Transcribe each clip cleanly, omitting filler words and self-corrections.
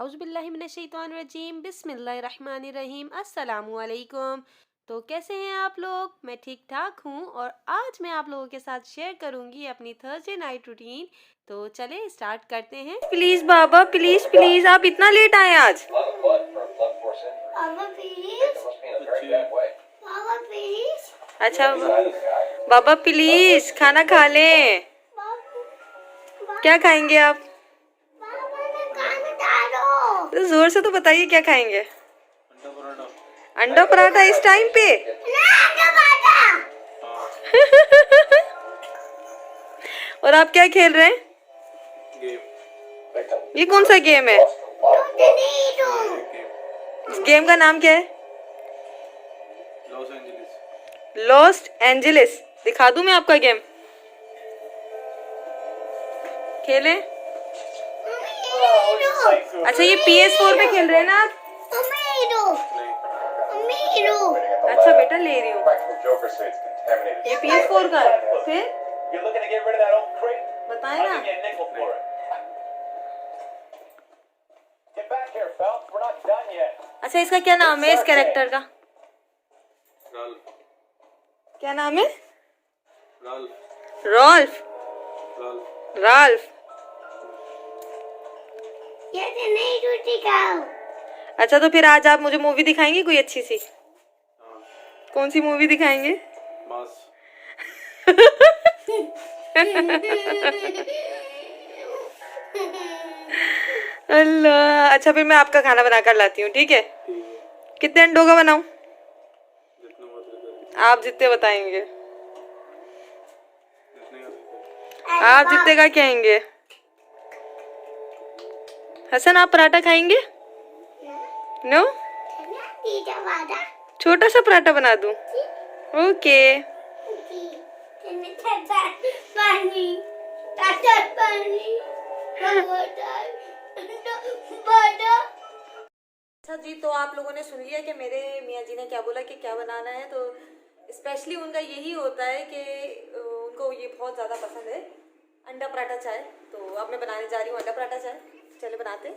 औज़ुबिल्लाहिमिनश्शैतानिर्रजीम बिस्मिल्लाहिर्रहमानिर्रहीम अस्सलामुअलैकुम। तो कैसे हैं आप लोग? मैं ठीक ठाक हूँ और आज मैं आप लोगों के साथ शेयर करूँगी अपनी थर्सडे नाइट रूटीन। तो चले स्टार्ट करते हैं। प्लीज़ बाबा, प्लीज़ प्लीज़, आप इतना लेट आए आज? बाबा प्लीज, बाबा प्लीज, अच्छा बाबा प्लीज़ खाना खा लें। क्या खाएंगे आप? बाबा ने खाना डालो। तो जोर से तो बताइए क्या खाएंगे? अंडा पराठा इस टाइम पे? ना बाबा, और आप क्या खेल रहे हैं? ये कौन सा गेम है? दूध नहीं दूँ। इस गेम का नाम क्या है? Lost Angeles. दिखा दूं मैं आपका गेम? खेलें? अच्छा, ये PS4 पे खेल रहे हैं ना आप? अच्छा बेटा, ले रही हूँ। ये PS4 का है। फिर बताए ना। अच्छा, इसका क्या नाम है, इस कैरेक्टर का? क्या नाम है? रॉल्फ। राल्फ। ये तो नहीं रोटी खाओ। अच्छा, तो फिर आज आप मुझे मूवी दिखाएंगे कोई अच्छी सी? कौन सी मूवी दिखाएंगे? अल्लाह। अच्छा, फिर मैं आपका खाना बना कर लाती हूँ, ठीक है? कितने अंडों का बनाऊं? आप जितने बताएंगे। आप जितने का कहेंगे। हसन, आप पराठा खाएंगे? नो? छोटा सा पराठा बना दूं? ओके। अच्छा जी, तो आप लोगों ने सुन लिया कि मेरे मियाँ जी ने क्या बोला कि क्या बनाना है। तो स्पेशली उनका यही होता है कि उनको ये बहुत ज़्यादा पसंद है, अंडा पराठा चाय। तो अब मैं बनाने जा रही हूँ अंडा पराठा चाय। चले बनाते हैं।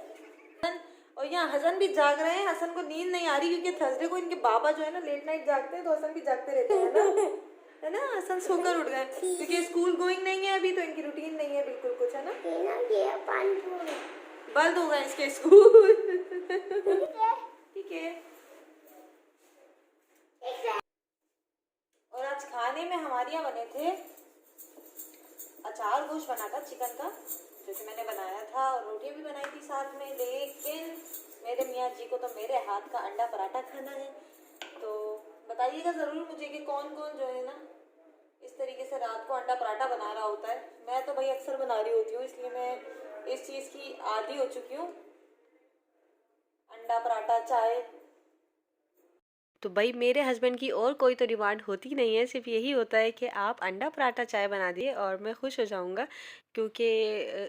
और यहाँ हसन भी जाग रहे हैं। हसन को नींद नहीं आ रही क्योंकि थर्सडे को इनके बाबा जो है ना लेट नाइट जागते हैं, तो हसन भी जागते रहते हैं ना। है ना? हसन सोकर उठ गए क्योंकि स्कूल गोइंग नहीं है अभी, तो इनकी रूटीन नहीं है बिल्कुल कुछ, है ना? बंद हो गए इसके स्कूल। ठीक है। और आज खाने में हमारे यहाँ बने थे अचार गोश्त बना था चिकन का, जो कि मैंने बनाया था, और रोटी भी बनाई थी साथ में। लेकिन मेरे मियाँ जी को तो मेरे हाथ का अंडा पराठा खाना है। तो बताइएगा ज़रूर मुझे कि कौन कौन जो है ना इस तरीके से रात को अंडा पराठा बना रहा होता है। मैं तो भाई अक्सर बना रही होती हूँ, इसलिए मैं इस चीज़ की आदी हो चुकी हूँ, अंडा पराठा चाय। तो भाई मेरे हस्बैंड की और कोई तो डिमांड होती नहीं है, सिर्फ यही होता है कि आप अंडा पराठा चाय बना दिए और मैं खुश हो जाऊंगा, क्योंकि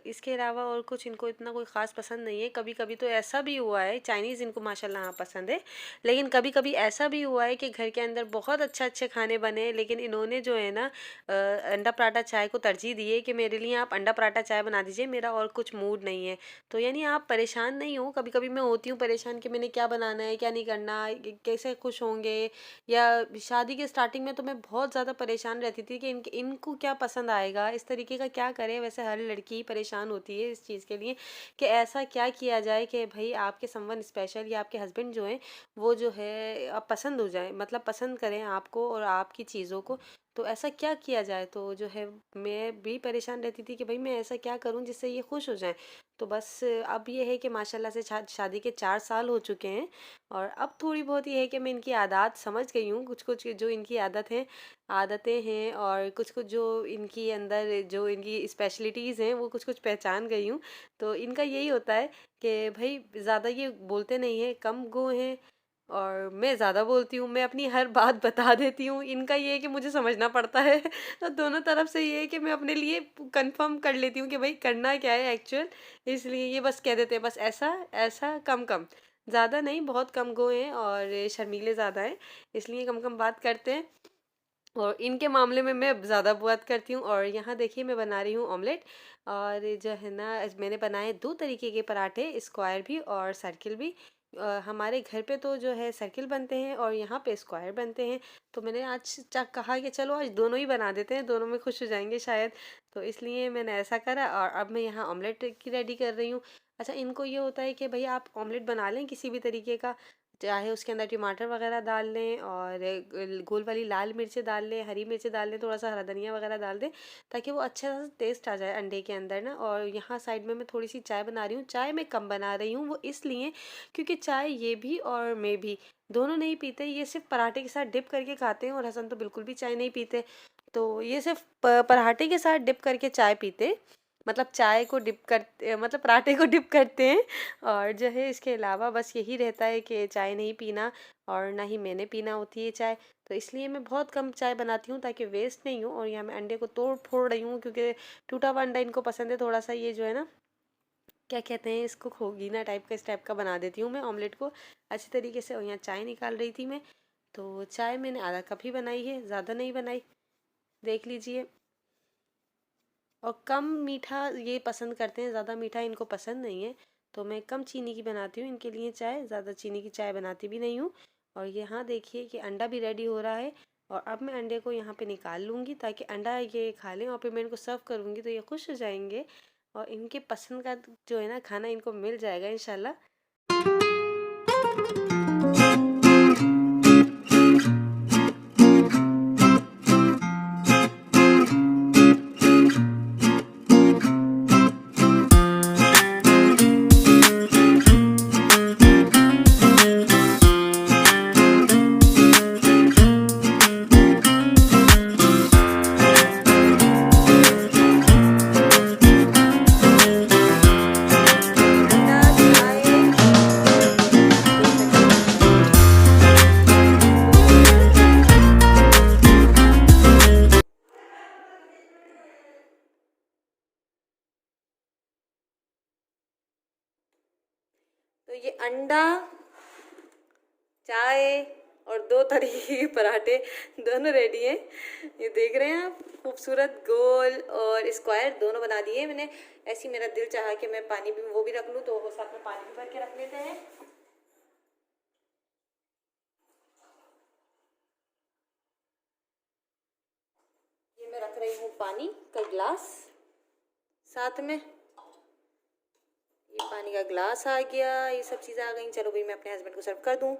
इसके अलावा और कुछ इनको इतना कोई ख़ास पसंद नहीं है। कभी कभी तो ऐसा भी हुआ है, चाइनीज़ इनको माशाल्लाह हाँ पसंद है, लेकिन कभी कभी ऐसा भी हुआ है कि घर के अंदर बहुत अच्छे खाने बने, लेकिन इन्होंने जो है ना अंडा पराठा चाय को तरजीह दी है कि मेरे लिए आप अंडा पराठा चाय बना दीजिए, मेरा और कुछ मूड नहीं है। तो यानी आप परेशान नहीं हो। कभी कभी मैं होती हूँ परेशान कि मैंने क्या बनाना है, क्या नहीं करना, कैसे खुश होंगे। या शादी के स्टार्टिंग में तो मैं बहुत ज़्यादा परेशान रहती थी कि इनको क्या पसंद आएगा, इस तरीके का क्या करें। वैसे हर लड़की परेशान होती है इस चीज़ के लिए कि ऐसा क्या किया जाए कि भाई आपके समवन स्पेशल या आपके हस्बैंड जो हैं वो जो है आप पसंद हो जाए, मतलब पसंद करें आपको और आपकी चीज़ों को। तो ऐसा क्या किया जाए? तो जो है मैं भी परेशान रहती थी कि भाई मैं ऐसा क्या करूं जिससे ये खुश हो जाएं। तो बस अब ये है कि माशाल्लाह से शादी के 4 साल हो चुके हैं, और अब थोड़ी बहुत ये है कि मैं इनकी आदत समझ गई हूँ। कुछ कुछ जो इनकी आदतें हैं और कुछ कुछ जो इनकी अंदर जो इनकी स्पेशलिटीज़ हैं वो कुछ कुछ पहचान गई हूँ। तो इनका यही होता है कि भाई ज़्यादा ये बोलते नहीं हैं, कम गो हैं, और मैं ज़्यादा बोलती हूँ, मैं अपनी हर बात बता देती हूँ। इनका ये है कि मुझे समझना पड़ता है। तो दोनों तरफ से ये है कि मैं अपने लिए कंफर्म कर लेती हूँ कि भाई करना क्या है एक्चुअल। इसलिए ये बस कह देते हैं बस ऐसा ऐसा, कम कम, ज़्यादा नहीं, बहुत कम गो हैं और शर्मीले ज़्यादा हैं, इसलिए कम कम बात करते हैं। और इनके मामले में मैं ज़्यादा बात करती हूँ। और यहाँ देखिए मैं बना रही हूँ ऑमलेट। और जो है ना मैंने बनाए दो तरीके के पराठे, स्क्वायर भी और सर्किल भी। हमारे घर पे तो जो है सर्किल बनते हैं और यहाँ पे स्क्वायर बनते हैं। तो मैंने आज कहा कि चलो आज दोनों ही बना देते हैं, दोनों में खुश हो जाएंगे शायद। तो इसलिए मैंने ऐसा करा और अब मैं यहाँ ऑमलेट की रेडी कर रही हूँ। अच्छा, इनको ये होता है कि भैया आप ऑमलेट बना लें किसी भी तरीके का, चाहे उसके अंदर टमाटर वगैरह डाल लें और गोल वाली लाल मिर्चें डाल लें, हरी मिर्चें डाल लें, थोड़ा सा हरा धनिया वगैरह डाल दें, ताकि वो अच्छा सा टेस्ट आ जाए अंडे के अंदर ना। और यहाँ साइड में मैं थोड़ी सी चाय बना रही हूँ। चाय मैं कम बना रही हूँ, वो इसलिए क्योंकि चाय ये भी और मैं भी दोनों नहीं पीते। ये सिर्फ पराठे के साथ डिप करके खाते हैं और हसन तो बिल्कुल भी चाय नहीं पीते। तो ये सिर्फ पराठे के साथ डिप करके चाय पीते, मतलब चाय को डिप कर मतलब पराठे को डिप करते हैं। और जो है इसके अलावा बस यही रहता है कि चाय नहीं पीना, और ना ही मैंने पीना होती है चाय। तो इसलिए मैं बहुत कम चाय बनाती हूँ ताकि वेस्ट नहीं हो। और यहाँ मैं अंडे को तोड़ फोड़ रही हूँ क्योंकि टूटा हुआ अंडा इनको पसंद है थोड़ा सा। ये जो है ना क्या कहते हैं इसको, खोगीना टाइप का, इस टाइप का बना देती हूँ मैं ऑमलेट को अच्छी तरीके से। और यहाँ चाय निकाल रही थी मैं, तो चाय मैंने आधा कप ही बनाई है, ज़्यादा नहीं बनाई, देख लीजिए। और कम मीठा ये पसंद करते हैं, ज़्यादा मीठा इनको पसंद नहीं है। तो मैं कम चीनी की बनाती हूँ इनके लिए चाय, ज़्यादा चीनी की चाय बनाती भी नहीं हूँ। और यहाँ देखिए कि अंडा भी रेडी हो रहा है। और अब मैं अंडे को यहाँ पे निकाल लूँगी ताकि अंडा ये खा लें, और फिर मैं इनको सर्व करूँगी तो ये खुश हो जाएंगे और इनके पसंद का जो है ना खाना इनको मिल जाएगा इंशाल्लाह। तो ये अंडा, चाय और दो तरीके के पराठे दोनों रेडी हैं। ये देख रहे हैं आप, खूबसूरत गोल और स्क्वायर दोनों बना दिए मैंने। ऐसी मेरा दिल चाहा कि मैं पानी भी वो भी रख लूँ, तो साथ में पानी भी भर के रख लेते हैं। ये मैं रख रही हूँ पानी का गिलास साथ में। ये पानी का ग्लास आ गया, ये सब चीज़ें आ गई। चलो भाई मैं अपने हस्बैंड को सर्व कर दूँ।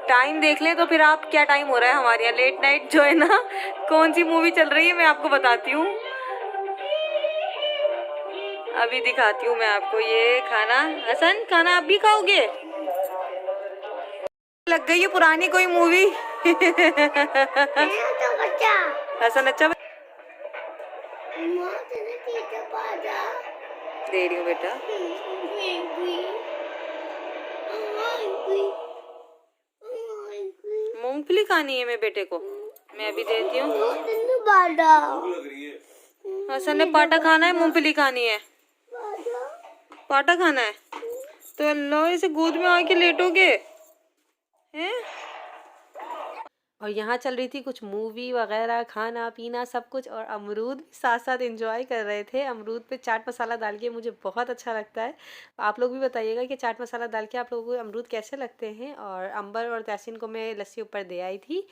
टाइम देख लें तो फिर आप, क्या टाइम हो रहा है हमारे यहाँ लेट नाइट जो है ना, कौन सी मूवी चल रही है मैं आपको बताती हूँ, अभी दिखाती हूँ मैं आपको। ये खाना, हसन खाना आप भी खाओगे? लग गई है पुरानी कोई मूवी। तो बच्चा हसन अच्छा माँ तेरे टीचर पाजा दे रही हूँ बेटा। मूंगफली खानी है मेरे बेटे को, मैं अभी देती हूँ। हसन ने पाटा खाना है, मूंगफली खानी है, पाटा खाना है। तो अल्लाह, इसे गोद में आके लेटोगे हैं? और यहाँ चल रही थी कुछ मूवी वगैरह, खाना पीना सब कुछ, और अमरूद भी साथ साथ एंजॉय कर रहे थे। अमरूद पे चाट मसाला डाल के मुझे बहुत अच्छा लगता है। आप लोग भी बताइएगा कि चाट मसाला डाल के आप लोगों को अमरूद कैसे लगते हैं। और अंबर और तहसीन को मैं लस्सी ऊपर दे आई थी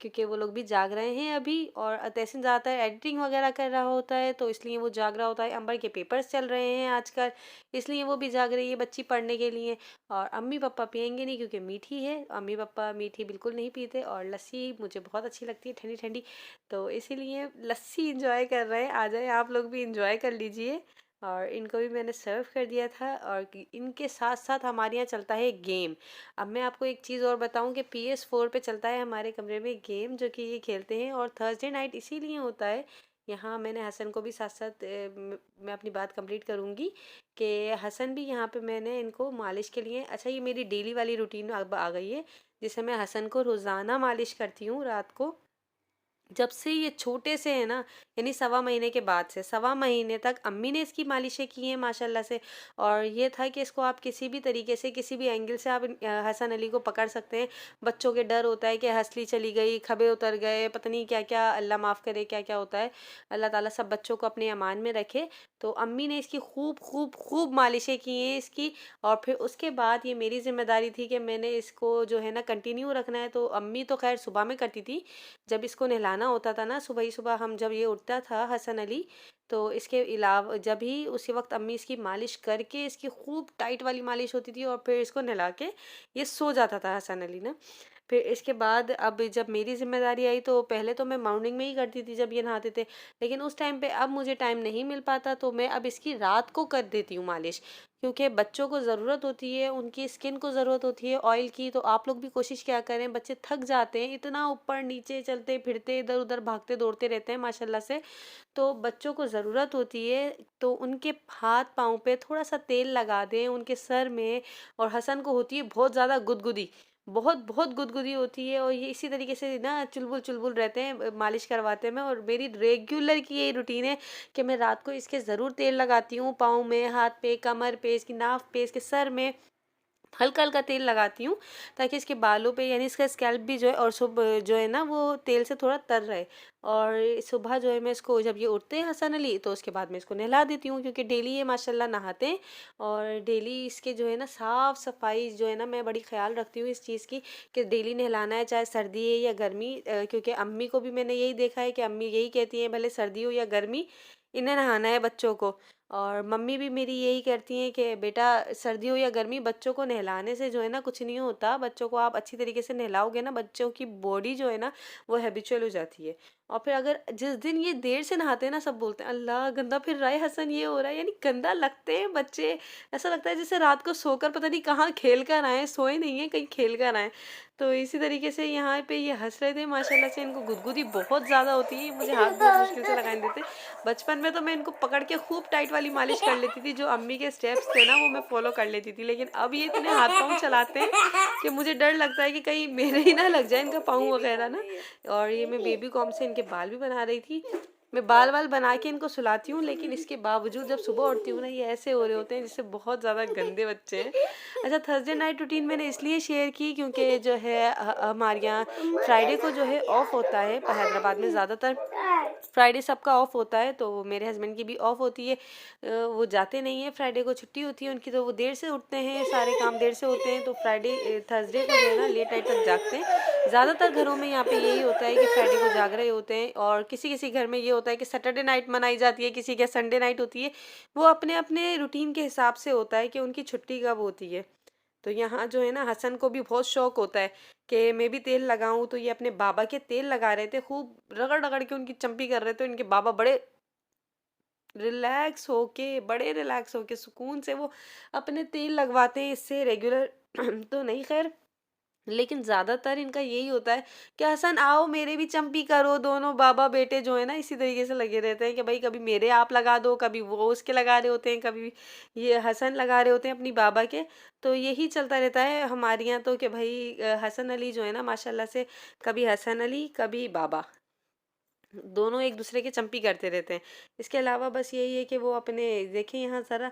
क्योंकि वो लोग भी जाग रहे हैं अभी। और तहसीन ज़्यादातर एडिटिंग वगैरह कर रहा होता है तो इसलिए वो जाग रहा होता है। अंबर के पेपर्स चल रहे हैं आजकल, इसलिए वो भी जाग रही है बच्ची पढ़ने के लिए। और अम्मी पापा पियेंगे नहीं क्योंकि मीठी है, अम्मी पापा मीठी बिल्कुल नहीं पीते। और लस्सी मुझे बहुत अच्छी लगती है ठंडी ठंडी, तो इसीलिए लस्सी इंजॉय कर रहे हैं। आ जाए आप लोग भी इंजॉय कर लीजिए। और इनको भी मैंने सर्व कर दिया था। और इनके साथ साथ हमारे यहाँ चलता है गेम। अब मैं आपको एक चीज़ और बताऊं कि PS4 पे चलता है हमारे कमरे में गेम, जो कि ये खेलते हैं। और थर्सडे नाइट इसीलिए होता है यहाँ। मैंने हसन को भी साथ साथ मैं अपनी बात कंप्लीट करूँगी कि हसन भी यहाँ पे मैंने इनको मालिश के लिए, अच्छा ये मेरी डेली वाली रूटीन अब आ गई है, जिससे मैं हसन को रोज़ाना मालिश करती हूँ रात को जब से ये छोटे से है ना, यानी सवा महीने के बाद से सवा महीने तक अम्मी ने इसकी मालिशें की हैं माशाल्लाह से। और ये था कि इसको आप किसी भी तरीके से, किसी भी एंगल से आप हसन अली को पकड़ सकते हैं। बच्चों के डर होता है कि हंसली चली गई, खबे उतर गए, पता नहीं क्या क्या, अल्लाह माफ़ करे क्या क्या होता है। अल्लाह ताला सब बच्चों को अपने अमान में रखे। तो अम्मी ने इसकी खूब खूब खूब मालिशें की हैं इसकी। और फिर उसके बाद ये मेरी ज़िम्मेदारी थी कि मैंने इसको जो है ना कंटिन्यू रखना है। तो अम्मी तो खैर सुबह में करती थी, जब इसको नहलाना होता था ना सुबह ही सुबह, हम जब ये उठता था हसन अली, तो इसके अलावा जब ही उसी वक्त अम्मी इसकी मालिश करके, इसकी खूब टाइट वाली मालिश होती थी, और फिर इसको नहला के ये सो जाता था हसन अली ना। फिर इसके बाद अब जब मेरी ज़िम्मेदारी आई, तो पहले तो मैं मॉर्निंग में ही करती थी जब ये नहाते थे, लेकिन उस टाइम पे अब मुझे टाइम नहीं मिल पाता, तो मैं अब इसकी रात को कर देती हूँ मालिश। क्योंकि बच्चों को ज़रूरत होती है, उनकी स्किन को ज़रूरत होती है ऑयल की। तो आप लोग भी कोशिश क्या करें, बच्चे थक जाते हैं, इतना ऊपर नीचे चलते फिरते इधर उधर भागते दौड़ते रहते हैं माशाल्लाह से। तो बच्चों को ज़रूरत होती है, तो उनके हाथ पाँव पे थोड़ा सा तेल लगा दें, उनके सर में। और हसन को होती है बहुत ज़्यादा गुदगुदी, बहुत बहुत गुदगुदी होती है, और ये इसी तरीके से ना चुलबुल चुलबुल रहते हैं, मालिश करवाते हैं मैं। और मेरी रेगुलर की यही रूटीन है कि मैं रात को इसके ज़रूर तेल लगाती हूँ, पाँव में, हाथ पे, कमर पे, इसकी नाफ पे, इसके सर में हल्का हल्का तेल लगाती हूँ, ताकि इसके बालों पे, यानी इसका स्कैल्प भी जो है, और सुबह जो है ना वो तेल से थोड़ा तर रहे। और सुबह जो है मैं इसको, जब ये उठते हैं हसन अली, तो उसके बाद मैं इसको नहला देती हूँ, क्योंकि डेली ये माशाल्लाह नहाते हैं। और डेली इसके जो है ना साफ़ सफाई जो है ना, मैं बड़ी ख्याल रखती हूँ इस चीज़ की, कि डेली नहलाना है, चाहे सर्दी है या गर्मी। क्योंकि अम्मी को भी मैंने यही देखा है कि अम्मी यही कहती हैं, भले सर्दी हो या गर्मी, इन्हें नहाना है बच्चों को। और मम्मी भी मेरी यही कहती हैं कि बेटा, सर्दी हो या गर्मी, बच्चों को नहलाने से जो है ना कुछ नहीं होता। बच्चों को आप अच्छी तरीके से नहलाओगे ना, बच्चों की बॉडी जो है ना वो हैबिचुअल हो जाती है। और फिर अगर जिस दिन ये देर से नहाते हैं ना, सब बोलते हैं अल्लाह गंदा फिर रहा है हसन, ये हो रहा है, यानी गंदा लगते हैं बच्चे। ऐसा लगता है जैसे रात को सोकर पता नहीं कहाँ खेल कर आए, सोए नहीं है, कहीं खेल कर आए। तो इसी तरीके से यहाँ पे ये हंस रहे थे माशाल्लाह से। इनको गुदगुदी बहुत ज़्यादा होती है, मुझे हाथ बहुत मुश्किल से लगाने देते। बचपन में तो मैं इनको पकड़ के खूब टाइट वाली मालिश कर लेती थी, जो अम्मी के स्टेप्स थे ना वो मैं फॉलो कर लेती थी। लेकिन अब ये इतने हाथ पाँव चलाते हैं कि मुझे डर लगता है कि कहीं मेरे ही ना लग जाए इनका पाँव वगैरह ना। और ये मैं बेबी कॉम से इनके बाल भी बना रही थी। मैं बाल वाल बना के इनको सुलाती हूँ, लेकिन इसके बावजूद जब सुबह उठती हूँ ना, ये ऐसे हो रहे होते हैं जैसे बहुत ज़्यादा गंदे बच्चे हैं। अच्छा, थर्सडे नाइट रूटीन मैंने इसलिए शेयर की क्योंकि जो है हमारे यहाँ फ्राइडे को जो है ऑफ होता है, हैदराबाद में ज़्यादातर फ्राइडे सबका ऑफ होता है। तो मेरे हस्बैंड की भी ऑफ होती है, वो जाते नहीं है, फ्राइडे को छुट्टी होती है उनकी, तो वो देर से उठते हैं, सारे काम देर से होते हैं। तो फ्राइडे थर्सडे को जो है ना लेट नाइट तक जागते हैं। ज़्यादातर घरों में यहाँ पे यही होता है कि फ्राइडे को जाग रहे होते हैं। और किसी किसी घर में ये होता है कि सैटरडे नाइट मनाई जाती है, किसी के संडे नाइट होती है। वो अपने अपने रूटीन के हिसाब से होता है कि उनकी छुट्टी कब होती है। तो यहाँ जो है ना हसन को भी बहुत शौक होता है कि मैं भी तेल लगाऊं। तो ये अपने बाबा के तेल लगा रहे थे, खूब रगड़ रगड़ के उनकी चंपी कर रहे थे। इनके बाबा बड़े रिलैक्स होके सुकून से वो अपने तेल लगवाते हैं इससे रेगुलर। तो नहीं, खैर, लेकिन ज़्यादातर इनका यही होता है कि हसन आओ मेरे भी चंपी करो। दोनों बाबा बेटे जो है ना इसी तरीके से लगे रहते हैं कि भाई कभी मेरे आप लगा दो, कभी वो उसके लगा रहे होते हैं, कभी ये हसन लगा रहे होते हैं अपनी बाबा के। तो यही चलता रहता है हमारे यहाँ तो, कि भाई हसन अली जो है ना माशाल्लाह से, कभी हसन अली कभी बाबा, दोनों एक दूसरे के चंपी करते रहते हैं। इसके अलावा बस यही है कि वो अपने, देखें यहाँ ज़रा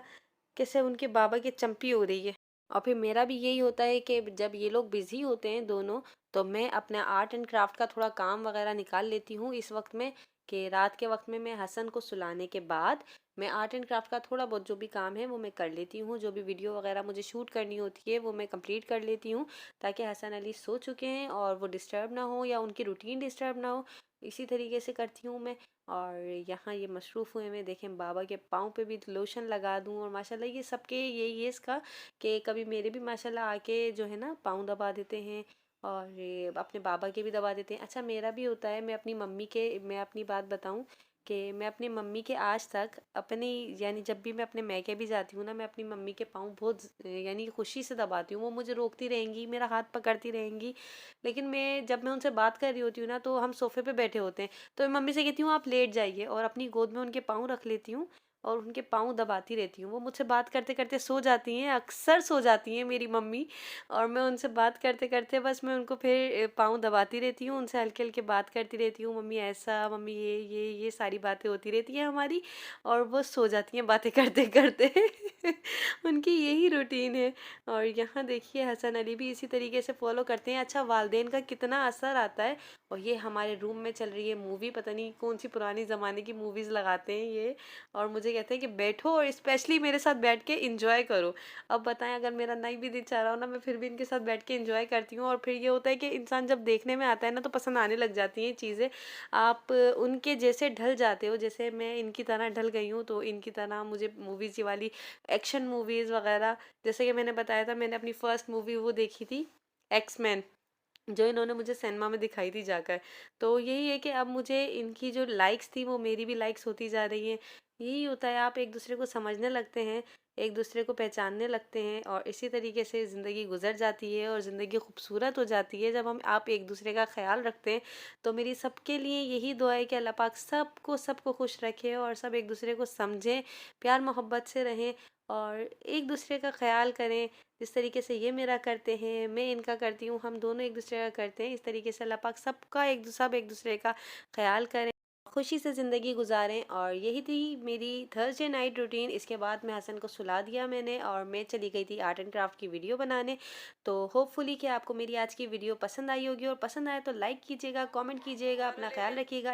कैसे उनके बाबा की चंपी हो रही है। और फिर मेरा भी यही होता है कि जब ये लोग बिज़ी होते हैं दोनों, तो मैं अपना आर्ट एंड क्राफ्ट का थोड़ा काम वगैरह निकाल लेती हूँ इस वक्त में, कि रात के वक्त में मैं हसन को सुलाने के बाद मैं आर्ट एंड क्राफ्ट का थोड़ा बहुत जो भी काम है वो मैं कर लेती हूँ। जो भी वीडियो वगैरह मुझे शूट करनी होती है वो मैं कंप्लीट कर लेती हूँ, ताकि हसन अली सो चुके हैं और वो डिस्टर्ब ना हो, या उनकी रूटीन डिस्टर्ब ना हो। इसी तरीके से करती हूँ मैं। और यहाँ ये मसरूफ़ हुए मैं, देखें बाबा के पाँव पे भी लोशन लगा दूँ। और माशाल्लाह ये सबके यही है इसका, कि कभी मेरे भी माशाल्लाह आके जो है ना पाँव दबा देते हैं, और ये अपने बाबा के भी दबा देते हैं। अच्छा, मेरा भी होता है, मैं अपनी बात बताऊं, कि मैं अपनी मम्मी के आज तक अपनी, यानी जब भी मैं अपने मैके भी जाती हूँ ना, मैं अपनी मम्मी के पाँव बहुत यानी खुशी से दबाती हूँ। वो मुझे रोकती रहेंगी, मेरा हाथ पकड़ती रहेंगी, लेकिन जब मैं उनसे बात कर रही होती हूँ ना, तो हम सोफ़े पे बैठे होते हैं, तो मैं मम्मी से कहती हूँ आप लेट जाइए, और अपनी गोद में उनके पाँव रख लेती हूँ। और उनके पाँव दबाती रहती हूँ। वो मुझसे बात करते करते सो जाती हैं, अक्सर सो जाती हैं मेरी मम्मी, और मैं उनसे बात करते करते बस मैं उनको फिर पाँव दबाती रहती हूँ, उनसे हल्के हल्के बात करती रहती हूँ, मम्मी ऐसा, मम्मी ये सारी बातें होती रहती हैं हमारी, और वो सो जाती हैं बातें करते करते। उनकी यही रूटीन है। और यहाँ देखिए हसन अली भी इसी तरीके से फॉलो करते हैं। अच्छा, वालदेन का कितना असर आता है। और ये हमारे रूम में चल रही है मूवी, पता नहीं कौन सी पुरानी ज़माने की मूवीज़ लगाते हैं ये, और मुझे कहते हैं कि बैठो और स्पेशली मेरे साथ बैठ के इंजॉय करो। अब बताएं, अगर मेरा नहीं भी दिल चाह रहा हो ना, मैं फिर भी इनके साथ बैठ के इंजॉय करती हूँ। और फिर ये होता है कि इंसान जब देखने में आता है ना तो पसंद आने लग जाती हैं चीज़ें। आप उनके जैसे ढल जाते हो, जैसे मैं इनकी तरह ढल गई हूँ, तो इनकी तरह मुझे मूवीज़ ये वाली एक्शन मूवीज़ वगैरह, जैसे कि मैंने बताया था, मैंने अपनी फर्स्ट मूवी वो देखी थी एक्समैन, जो इन्होंने मुझे सिनेमा में दिखाई थी जाकर। तो यही है कि अब मुझे इनकी जो लाइक्स थी वो मेरी भी लाइक्स होती जा रही हैं। यही होता है, आप एक दूसरे को समझने लगते हैं, एक दूसरे को पहचानने लगते हैं, और इसी तरीके से ज़िंदगी गुजर जाती है और ज़िंदगी खूबसूरत हो जाती है जब आप एक दूसरे का ख्याल रखते हैं। तो मेरी सबके लिए यही दुआ है कि अल्लाह पाक सबको खुश रखे और सब एक दूसरे को समझें, प्यार मोहब्बत से रहें, और एक दूसरे का ख्याल करें। जिस तरीके से ये मेरा करते हैं, मैं इनका करती हूँ, हम दोनों एक दूसरे का करते हैं, इस तरीके से अल्लाह पाक सब एक दूसरे का ख्याल करें, खुशी से ज़िंदगी गुजारें। और यही थी मेरी थर्सडे नाइट रूटीन। इसके बाद मैं हसन को सुला दिया मैंने, और मैं चली गई थी आर्ट एंड क्राफ्ट की वीडियो बनाने। तो होपफुली कि आपको मेरी आज की वीडियो पसंद आई होगी, और पसंद आए तो लाइक कीजिएगा, कमेंट कीजिएगा, अपना ख्याल रखिएगा।